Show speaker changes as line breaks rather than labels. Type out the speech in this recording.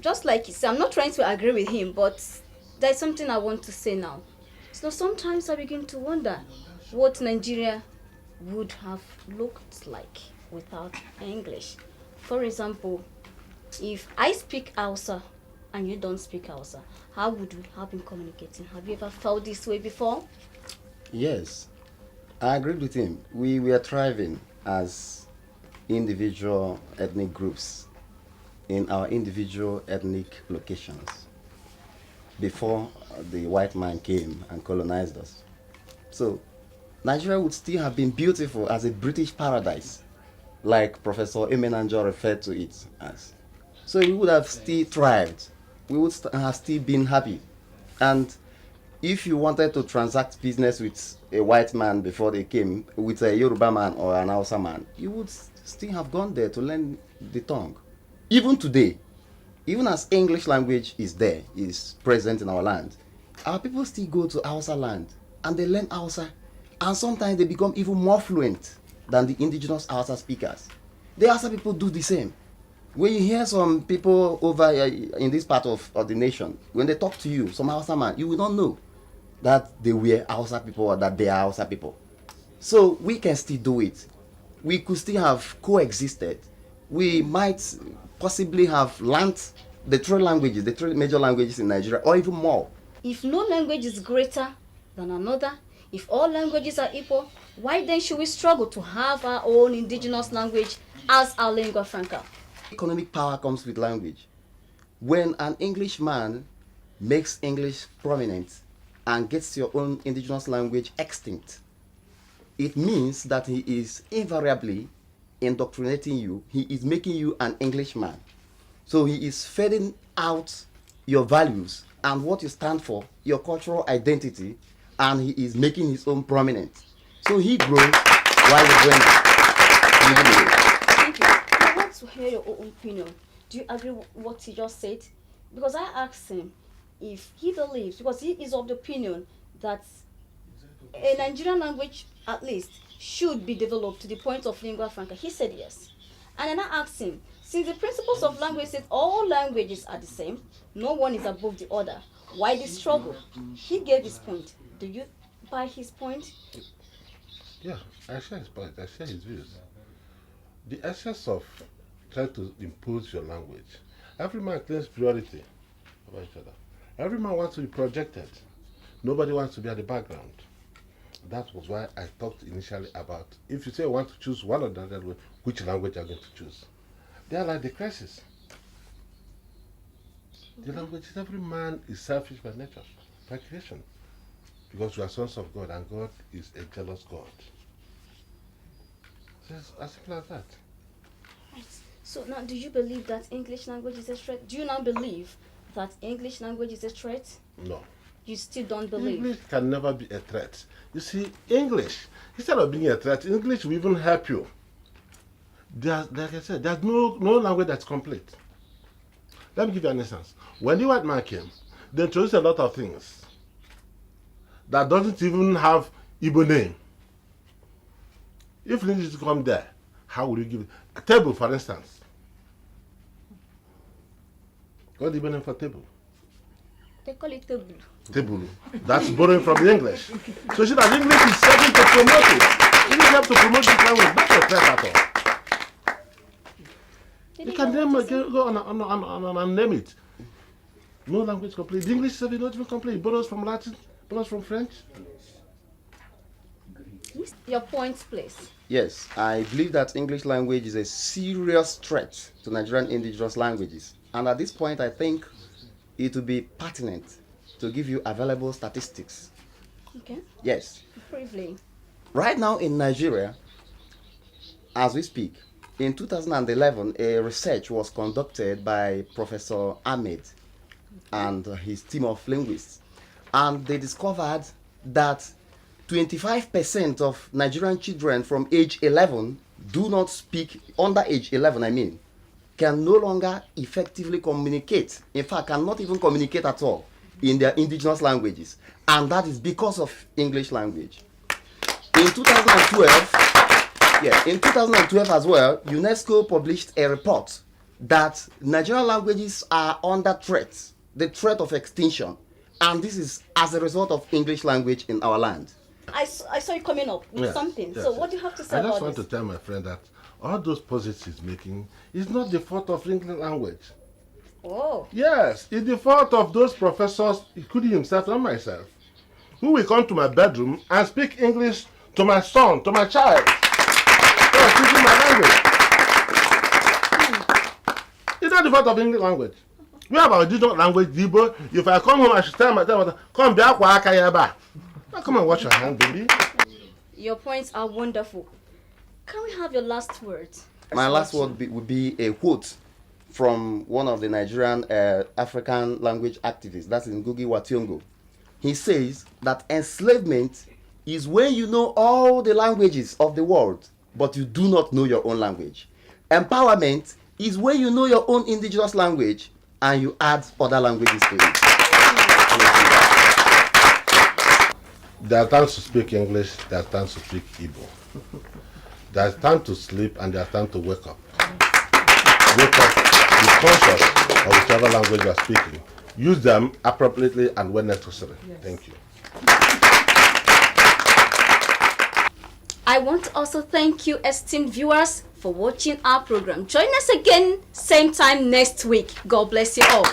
Just like he said, I'm not trying to agree with him, but there's something I want to say now. So sometimes I begin to wonder what Nigeria would have looked like without English. For example, if I speak Hausa and you don't speak Hausa, how would we have been communicating? Have you ever felt this way before?
Yes, I agree with him. We were thriving as individual ethnic groups in our individual ethnic locations before the white man came and colonized us. So Nigeria would still have been beautiful as a British paradise, like Professor Emenanjo referred to it as. So we would have still thrived. We would have still been happy. And if you wanted to transact business with a white man before they came, with a Yoruba man or an Hausa man, you would still have gone there to learn the tongue. Even today, even as English language is there, is present in our land, our people still go to Hausa land and they learn Hausa, and sometimes they become even more fluent than the indigenous Hausa speakers. The Hausa people do the same. When you hear some people over in this part of the nation, when they talk to you, some Hausa man, you will not know that they were Hausa people or that they are Hausa people. So we can still do it. We could still have coexisted. We might possibly have learnt the three languages, the three major languages in Nigeria, or even more.
If no language is greater than another, if all languages are equal, why then should we struggle to have our own indigenous language as our lingua franca?
Economic power comes with language. When an Englishman makes English prominent and gets your own indigenous language extinct, it means that he is invariably indoctrinating you. He is making you an Englishman. So he is fading out your values and what you stand for, your cultural identity, and he is making his own prominent. So he grows while you're growing.
Thank you. I want to hear your own opinion. Do you agree with what he just said? Because I asked him if he believes, because he is of the opinion that a Nigerian language, at least, should be developed to the point of lingua franca. He said yes. And then I asked him, since the principles of language says all languages are the same, no one is above the other, why the struggle? He gave his point. Do you buy his point?
Yeah, I share his point. I share his views. The essence of trying to impose your language, every man claims priority over each other. Every man wants to be projected. Nobody wants to be at the background. That was why I talked initially about if you say you want to choose one or the other, which language are you going to choose? They are like the crisis. The languages, every man is selfish by nature, by creation. Because we are sons of God and God is a jealous God. So it's as simple as that.
Right. So now, do you believe that English language is a threat? Do you now believe that English language is a threat?
No.
You still don't believe?
English can never be a threat. You see, English, instead of being a threat, English will even help you. Like I said, there's no language that's complete. Let me give you an instance. When the white man came, they introduced a lot of things that doesn't even have Igbo name. If English come there, how would you give it? A table, for instance. What do you name for table?
They call it table.
Table. That's borrowing from the English. So see that English is serving to promote it. English helps to promote this language. That's a threat at all. You can go on and name it. No language complete. The English is not even complete. It borrows from Latin, borrows from French.
Your points, please.
Yes, I believe that English language is a serious threat to Nigerian indigenous languages. And at this point, I think it would be pertinent to give you available statistics.
Okay.
Yes.
Briefly.
Right now in Nigeria, as we speak, in 2011, a research was conducted by Professor Ahmed and his team of linguists. And they discovered that 25% of Nigerian children from age 11 do not speak, under age 11 I mean, can no longer effectively communicate. In fact, cannot even communicate at all in their indigenous languages. And that is because of English language. In 2012, in 2012 as well, UNESCO published a report that Nigerian languages are under threat, the threat of extinction, and this is as a result of English language in our land.
I saw you coming up with
Yes,
something.
yes,
So
yes.
what do you have to say
I just
about
want
this?
to tell my friend that all those posits he's making is not the fault of English language.
Oh.
Yes, it's the fault of those professors, including himself and myself, who will come to my bedroom and speak English to my son, to my child. They are speaking my language. It's not the fault of English language. We have our digital language, Igbo. If I come home, I should tell my mother, come back, now come and wash your hand, baby.
Your points are wonderful. Can we have your last words?
My last word would be a quote from one of the Nigerian African language activists, that's Ngugi wa Thiong'o. He says that enslavement is when you know all the languages of the world, but you do not know your own language. Empowerment is when you know your own indigenous language and you add other languages to it.
There are times to speak English, there are times to speak Igbo. There is time to sleep and there is time to wake up. Wake up, be conscious of whichever language you are speaking. Use them appropriately and when necessary. Yes. Thank you.
I want to also thank you, esteemed viewers, for watching our program. Join us again, same time next week. God bless you all.